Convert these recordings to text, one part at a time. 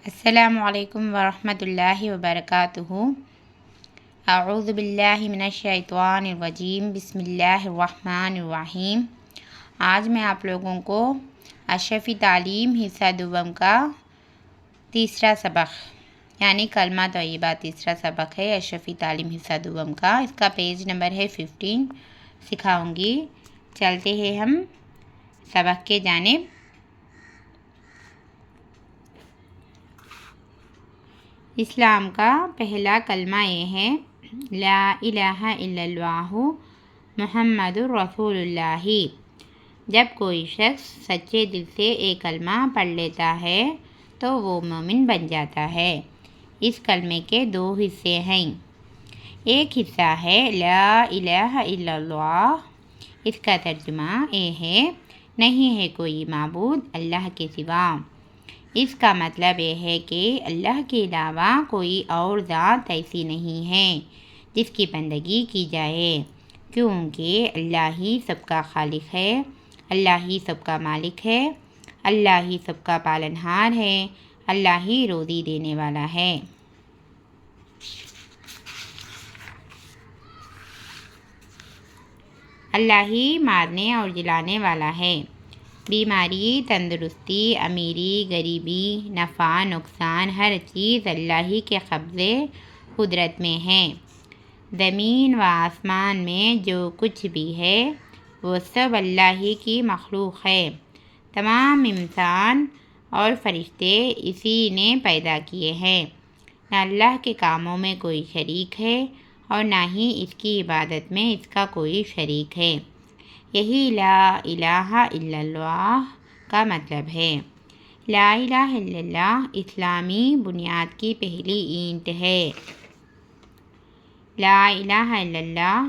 السلام علیکم ورحمۃ اللہ وبرکاتہ۔ اعوذ باللہ من الشیطان الرجیم، بسم اللہ الرحمن الرحیم۔ آج میں آپ لوگوں کو اشرفی تعلیم حصہ دوم کا تیسرا سبق یعنی کلمہ طیبہ تیسرا سبق ہے اشرفی تعلیم حصہ دوم کا، اس کا پیج نمبر ہے 15 سکھاؤں گی۔ چلتے ہیں ہم سبق کے جانب۔ اسلام کا پہلا کلمہ یہ ہے لا الہ الا اللہ محمد الرسول اللہ۔ جب کوئی شخص سچے دل سے ایک کلمہ پڑھ لیتا ہے تو وہ مومن بن جاتا ہے۔ اس کلمے کے دو حصے ہیں۔ ایک حصہ ہے لا الہ الا اللہ، اس کا ترجمہ یہ ہے نہیں ہے کوئی معبود اللہ کے سوا۔ اس کا مطلب یہ ہے کہ اللہ کے علاوہ کوئی اور ذات ایسی نہیں ہے جس کی بندگی کی جائے، کیونکہ اللہ ہی سب کا خالق ہے، اللہ ہی سب کا مالک ہے، اللہ ہی سب کا پالنہار ہے، اللہ ہی روزی دینے والا ہے۔ اللہ ہی مارنے اور جلانے والا ہے۔ بیماری، تندرستی، امیری، غریبی، نفع، نقصان، ہر چیز اللہ ہی کے قبضے قدرت میں ہے۔ زمین و آسمان میں جو کچھ بھی ہے وہ سب اللہ ہی کی مخلوق ہے۔ تمام انسان اور فرشتے اسی نے پیدا کیے ہیں۔ نہ اللہ کے کاموں میں کوئی شریک ہے اور نہ ہی اس کی عبادت میں اس کا کوئی شریک ہے۔ یہی لا الہ الا اللہ کا مطلب ہے۔ لا الہ الا اللہ اسلامی بنیاد کی پہلی اینٹ ہے۔ لا الہ الا اللہ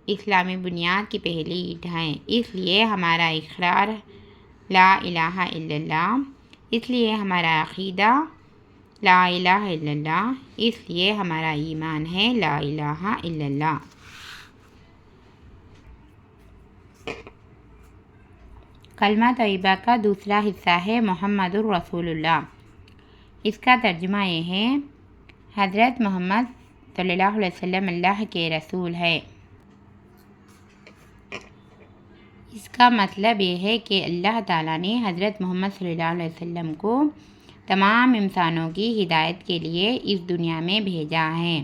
اسلامی بنیاد کی پہلی اینٹ ہے، اس لیے ہمارا اقرار لا الہ الا اللہ، اس لیے ہمارا عقیدہ لا الہ الا اللہ، اس لیے ہمارا ایمان ہے لا الہ الا اللہ۔ کلمہ طیبہ کا دوسرا حصہ ہے محمد الرسول اللہ۔ اس کا ترجمہ یہ ہے حضرت محمد صلی اللہ علیہ وسلم اللہ کے رسول ہے۔ اس کا مطلب یہ ہے کہ اللہ تعالیٰ نے حضرت محمد صلی اللہ علیہ وسلم کو تمام انسانوں کی ہدایت کے لیے اس دنیا میں بھیجا ہے،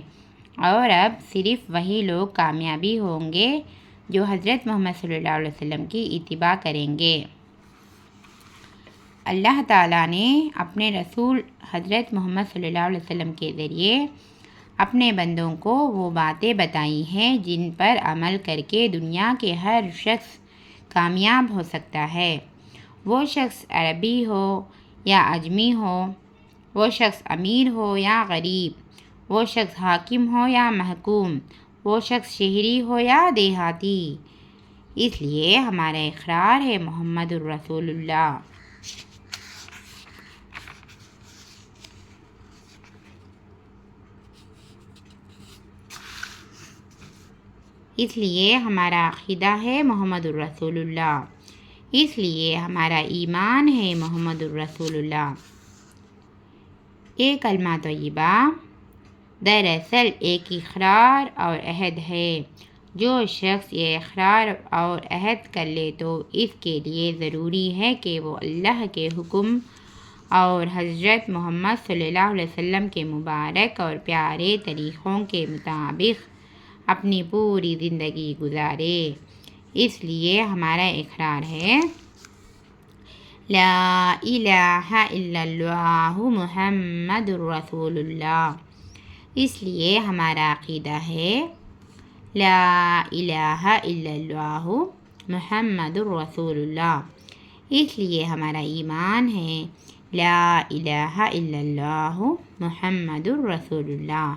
اور اب صرف وہی لوگ کامیابی ہوں گے جو حضرت محمد صلی اللہ علیہ وسلم کی اتباع کریں گے۔ اللہ تعالیٰ نے اپنے رسول حضرت محمد صلی اللہ علیہ وسلم کے ذریعے اپنے بندوں کو وہ باتیں بتائی ہیں جن پر عمل کر کے دنیا کے ہر شخص کامیاب ہو سکتا ہے۔ وہ شخص عربی ہو یا عجمی ہو، وہ شخص امیر ہو یا غریب، وہ شخص حاکم ہو یا محکوم، وہ شخص شہری ہو یا دیہاتی۔ اس لیے ہمارا اقرار ہے محمد الرسول اللہ۔ اس لیے ہمارا عقیدہ ہے محمد الرسول اللہ، اس لیے ہمارا ایمان ہے محمد الرسول اللہ۔ یہ کلمہ طیبہ دراصل ایک اقرار اور عہد ہے۔ جو شخص یہ اقرار اور عہد کر لے تو اس کے لیے ضروری ہے کہ وہ اللہ کے حکم اور حضرت محمد صلی اللہ علیہ وسلم کے مبارک اور پیارے طریقوں کے مطابق اپنی پوری زندگی گزارے۔ اس لیے ہمارا اقرار ہے لا الہ الا اللہ محمد الرسول اللہ، اس لیے ہمارا عقیدہ ہے لا الہ الا اللہ محمد الرسول اللہ، اس لیے ہمارا ایمان ہے لا الہ الا اللہ محمد الرسول اللہ۔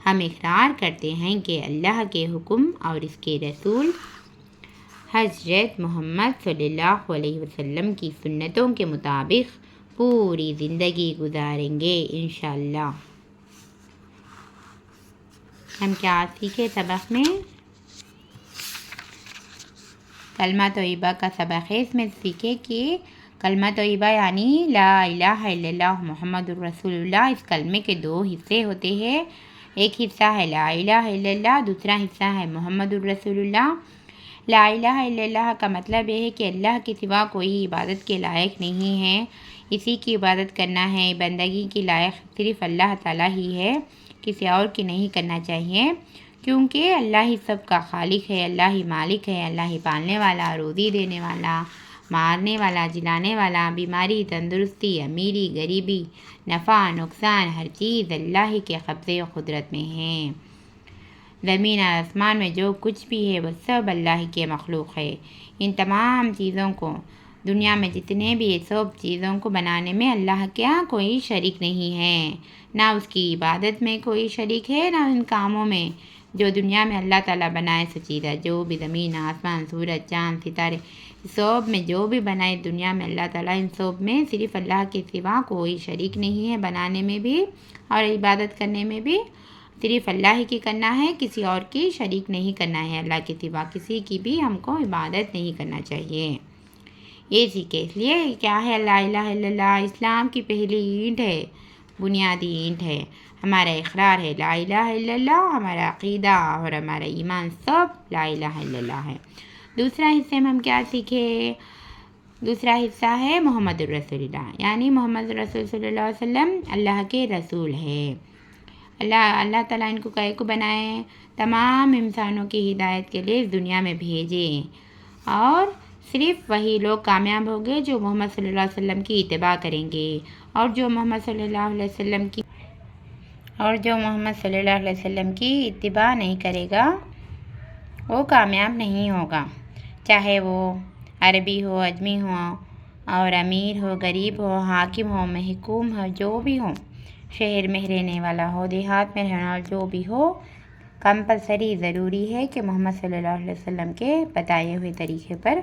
ہم اقرار کرتے ہیں کہ اللہ کے حکم اور اس کے رسول حضرت محمد صلی اللہ علیہ وسلم کی سنتوں کے مطابق پوری زندگی گزاریں گے انشاءاللہ۔ ہم کیا سیکھے سبق میں؟ کلمہ طیبہ کا سبق ہے، اس میں سیکھے کہ کلمہ طیبہ یعنی لا الہ الا اللہ محمد الرسول اللہ، اس کلمے کے دو حصے ہوتے ہیں، ایک حصہ ہے لا الہ الا اللہ، دوسرا حصہ ہے محمد الرسول اللہ۔ لا الہ الا اللہ کا مطلب یہ ہے کہ اللہ کے سوا کوئی عبادت کے لائق نہیں ہے، اسی کی عبادت کرنا ہے، بندگی کی لائق صرف اللہ تعالیٰ ہی ہے، کسی اور کی نہیں کرنا چاہیے، کیونکہ اللہ ہی سب کا خالق ہے، اللہ ہی مالک ہے، اللہ ہی پالنے والا، روزی دینے والا، مارنے والا، جلانے والا، بیماری، تندرستی، امیری، غریبی، نفع، نقصان، ہر چیز اللہ ہی کے قبضے و قدرت میں ہے۔ زمین اور آسمان میں جو کچھ بھی ہے وہ سب اللہ ہی کے مخلوق ہے۔ ان تمام چیزوں کو، دنیا میں جتنے بھی سب چیزوں کو بنانے میں اللہ کا کوئی شریک نہیں ہے، نہ اس کی عبادت میں کوئی شریک ہے، نہ ان کاموں میں جو دنیا میں اللہ تعالیٰ بنائے سو چیزیں، جو بھی زمین، آسمان، سورج، چاند، ستارے، سب میں جو بھی بنائے دنیا میں اللہ تعالیٰ، ان سب میں صرف اللہ کے سوا کوئی شریک نہیں ہے، بنانے میں بھی اور عبادت کرنے میں بھی صرف اللہ ہی کی کرنا ہے، کسی اور کی شریک نہیں کرنا ہے، اللہ کے سوا کسی کی بھی ہم کو عبادت نہیں کرنا چاہیے۔ یہ سیکھے، اس لیے کیا ہے لا الہ الا اللہ، اسلام کی پہلی اینٹ ہے، بنیادی اینٹ ہے، ہمارا اقرار ہے لا الہ الا اللہ، ہمارا عقیدہ اور ہمارا ایمان سب لا الہ الا اللہ ہے۔ دوسرا حصے میں ہم کیا سیکھے؟ دوسرا حصہ ہے محمد الرسول اللہ، یعنی محمد الرسول صلی اللہ علیہ وسلم اللہ کے رسول ہے۔ اللہ تعالیٰ ان کو کائے کو بنائے؟ تمام انسانوں کی ہدایت کے لیے اس دنیا میں بھیجے، اور صرف وہی لوگ کامیاب ہوں گے جو محمد صلی اللہ علیہ وسلم کی اتباع کریں گے، اور جو محمد صلی اللہ علیہ وسلم کی اتباع نہیں کرے گا وہ کامیاب نہیں ہوگا، چاہے وہ عربی ہو، اجمی ہو، اور امیر ہو، غریب ہو، حاکم ہو، محکوم ہو، جو بھی ہو، شہر میں رہنے والا ہو، دیہات میں رہنے والا جو بھی ہو، کمپلسری ضروری ہے کہ محمد صلی اللہ علیہ وسلم کے بتائے ہوئے طریقے پر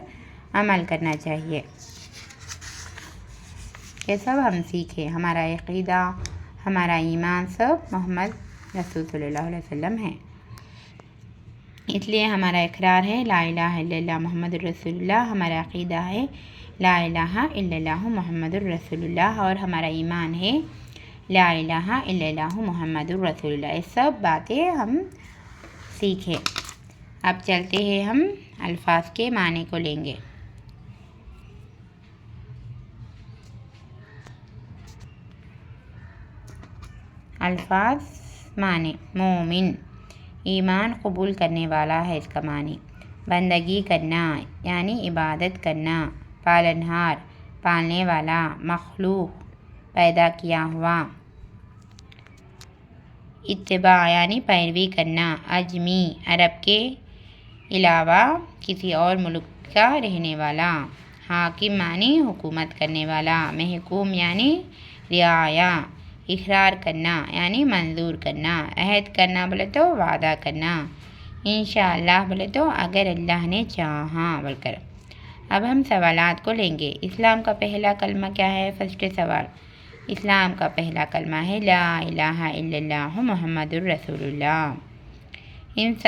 عمل کرنا چاہیے۔ یہ سب ہم سیکھیں، ہمارا عقیدہ، ہمارا ایمان سب محمد رسول صلی اللہ علیہ وسلم ہے، اس لیے ہمارا اقرار ہے لا الہ الا اللہ محمد الرسول اللہ، ہمارا عقیدہ ہے لا الہ الا اللہ محمد الرسول اللہ، اور ہمارا ایمان ہے لا الہ الا اللہ محمد الرسول اللہ۔ یہ سب باتیں ہم سیکھیں۔ اب چلتے ہیں، ہم الفاظ کے معنی کو لیں گے۔ الفاظ معنی: مومن، ایمان قبول کرنے والا ہے، اس کا معنی بندگی کرنا یعنی عبادت کرنا، پالنہار، پالنے والا، مخلوق، پیدا کیا ہوا، اتباع یعنی پیروی کرنا، اجمی، عرب کے علاوہ کسی اور ملک کا رہنے والا، حاکم معنی حکومت کرنے والا، محکوم یعنی رعایا، اقرار کرنا یعنی منظور کرنا، عہد کرنا بولے تو وعدہ کرنا، انشاءاللہ بولے تو اگر اللہ نے چاہا بول کر۔ اب ہم سوالات کو لیں گے۔ اسلام کا پہلا کلمہ کیا ہے؟ فرسٹ سوال، اسلام کا پہلا کلمہ ہے لا الہ الا اللہ محمد الرسول اللہ۔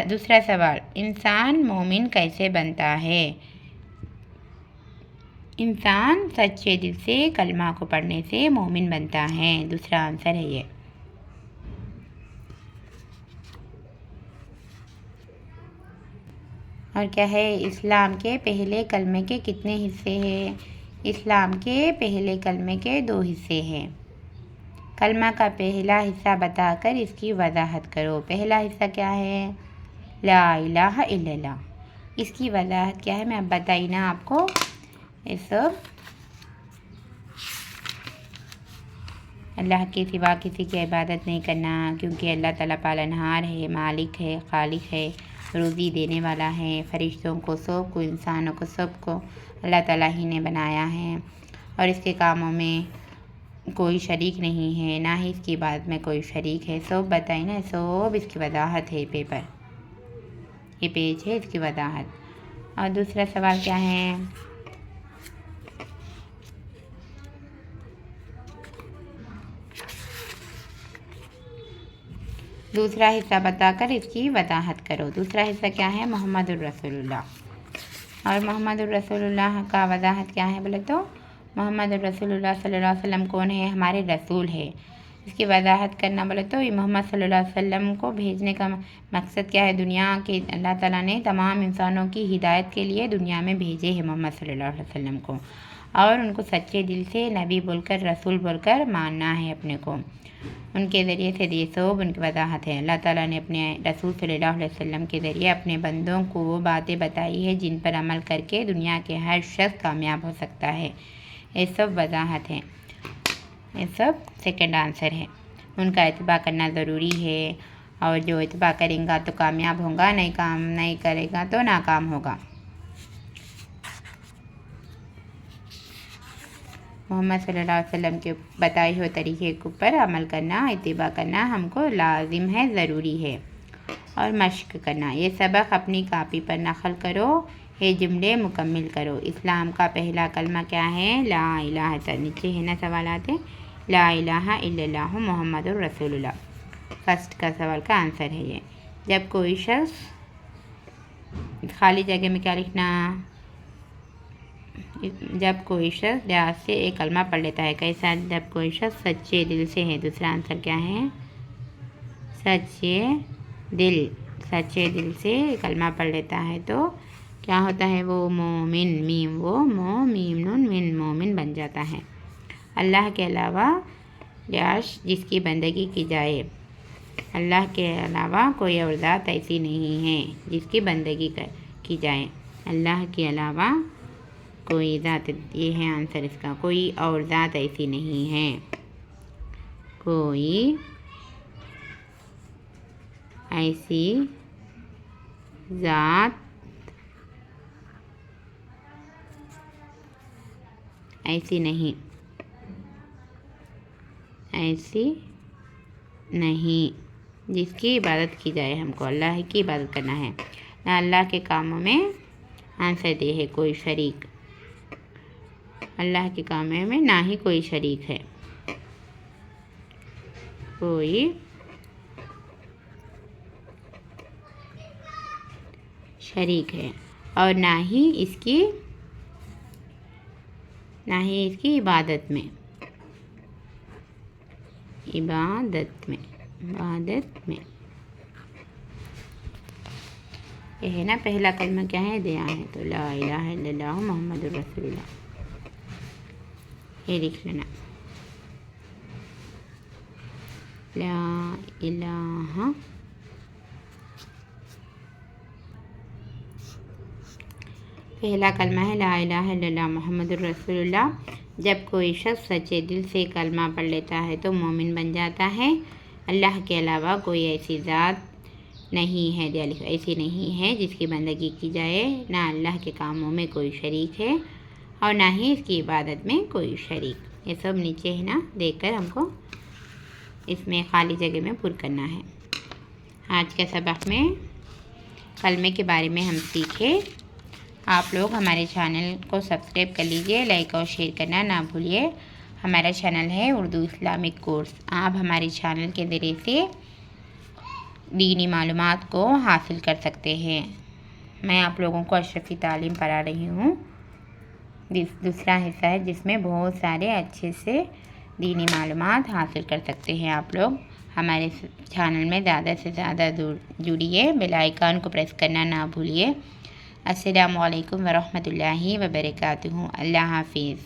دوسرا سوال، انسان مومن کیسے بنتا ہے؟ انسان سچے دل سے کلمہ کو پڑھنے سے مومن بنتا ہے، دوسرا آنسر ہے یہ۔ اور کیا ہے؟ اسلام کے پہلے کلمے کے کتنے حصے ہیں؟ اسلام کے پہلے کلمے کے 2 حصے ہیں۔ کلمہ کا پہلا حصہ بتا کر اس کی وضاحت کرو۔ پہلا حصہ کیا ہے؟ لا الہ الا اللہ، اس کی وضاحت کیا ہے میں اب بتائی نا آپ کو۔ یہ سب اللہ کے سوا کسی کی عبادت نہیں کرنا، کیونکہ اللہ تعالیٰ پالنہار ہے، مالک ہے، خالق ہے، روزی دینے والا ہے، فرشتوں کو سب کو، انسانوں کو سب کو اللہ تعالیٰ ہی نے بنایا ہے، اور اس کے کاموں میں کوئی شریک نہیں ہے، نہ ہی اس کی عبادت میں کوئی شریک ہے، سب بتائی نا، سب اس کی وضاحت ہے، پیپر یہ پیج ہے اس کی وضاحت۔ اور دوسرا سوال کیا ہے؟ دوسرا حصہ بتا کر اس کی وضاحت کرو۔ دوسرا حصہ کیا ہے؟ محمد الرسول اللہ، اور محمد الرسول اللہ کا وضاحت کیا ہے بولے تو محمد رسول اللہ صلی اللہ علیہ وسلم کون ہے؟ ہمارے رسول ہے۔ اس کی وضاحت کرنا بولے تو یہ محمد صلی اللہ علیہ وسلم کو بھیجنے کا مقصد کیا ہے؟ دنیا کے اللہ تعالیٰ نے تمام انسانوں کی ہدایت کے لیے دنیا میں بھیجے ہیں محمد صلی اللہ علیہ وسلم کو، اور ان کو سچے دل سے نبی بول کر، رسول بول کر ماننا ہے اپنے کو۔ ان کے ذریعے سے یہ سب ان کی وضاحت ہے۔ اللہ تعالیٰ نے اپنے رسول صلی اللہ علیہ وسلم کے ذریعے اپنے بندوں کو وہ باتیں بتائی ہے جن پر عمل کر کے دنیا کے ہر شخص کامیاب ہو سکتا ہے۔ یہ سب وضاحت ہے، یہ سب سیکنڈ آنسر ہے۔ ان کا اتباع کرنا ضروری ہے، اور جو اتباع کرے گا تو کامیاب ہوگا، نہیں کرے گا تو ناکام ہوگا۔ محمد صلی اللہ علیہ وسلم کے بتائے ہوئے طریقے کے اوپر عمل کرنا، اتباع کرنا ہم کو لازم ہے، ضروری ہے، اور مشق کرنا۔ یہ سبق اپنی کاپی پر نقل کرو، یہ جملے مکمل کرو۔ اسلام کا پہلا کلمہ کیا ہے؟ لا الہ، نیچے ہے نا سوالات ہے، لا الہ الا اللہ محمد الرسول اللہ۔ فرسٹ کا سوال کا آنسر ہے یہ۔ جب کوئی شخص، خالی جگہ میں کیا لکھنا؟ جب کوئی شخص ریاض سے ایک کلمہ پڑھ لیتا ہے، کیسا؟ جب کوئی شخص سچے دل سے ہے۔ دوسرا آنسر کیا ہے؟ سچے دل سے کلمہ پڑھ لیتا ہے تو کیا ہوتا ہے؟ وہ مومن، وہ مومن من مومن بن جاتا ہے۔ اللہ کے علاوہ جس کی بندگی کی جائے، اللہ کے علاوہ کوئی اور ذات ایسی نہیں ہے جس کی بندگی کی جائے۔ اللہ کے علاوہ کوئی ذات، یہ ہے آنسر اس کا، کوئی اور ذات ایسی نہیں ہے، کوئی ایسی ذات ایسی نہیں جس کی عبادت کی جائے۔ ہم کو اللہ کی عبادت کرنا ہے، نہ اللہ کے کاموں میں آنسر دے ہے کوئی شریک، اللہ کے کاموں میں نہ ہی کوئی شریک ہے، کوئی شریک ہے، اور نہ ہی اس کی عبادت میں یہ ہے نا پہلا کلمہ کیا ہے؟ دیا ہے، تو لا الہ الا اللہ محمد الرسول اللہ، یہ لکھ لینا، لا الہ پہلا کلمہ ہے لا الہ الا اللہ محمد الرسول اللہ۔ جب کوئی شخص سچے دل سے کلمہ پڑھ لیتا ہے تو مومن بن جاتا ہے۔ اللہ کے علاوہ کوئی ایسی ذات نہیں ہے جس کی بندگی کی جائے، نہ اللہ کے کاموں میں کوئی شریک ہے، اور نہ ہی اس کی عبادت میں کوئی شریک۔ یہ سب نیچے ہے نا، دیکھ کر ہم کو اس میں خالی جگہ میں پر کرنا ہے۔ آج کے سبق میں کلمے کے بارے میں ہم سیکھے۔ آپ لوگ ہمارے چینل کو سبسکرائب کر لیجئے، لائک اور شیئر کرنا نہ بھولیے۔ ہمارا چینل ہے اردو اسلامک کورس۔ آپ ہمارے چینل کے ذریعے سے دینی معلومات کو حاصل کر سکتے ہیں۔ میں آپ لوگوں کو اشرفی تعلیم پڑھا رہی ہوں، دوسرا حصہ ہے جس میں بہت سارے اچھے سے دینی معلومات حاصل کر سکتے ہیں۔ آپ لوگ ہمارے چینل میں زیادہ سے زیادہ جڑیے، بیل آئیکن کو پریس کرنا نہ بھولیے۔ السلام علیکم ورحمۃ اللہ وبرکاتہ۔ اللہ حافظ۔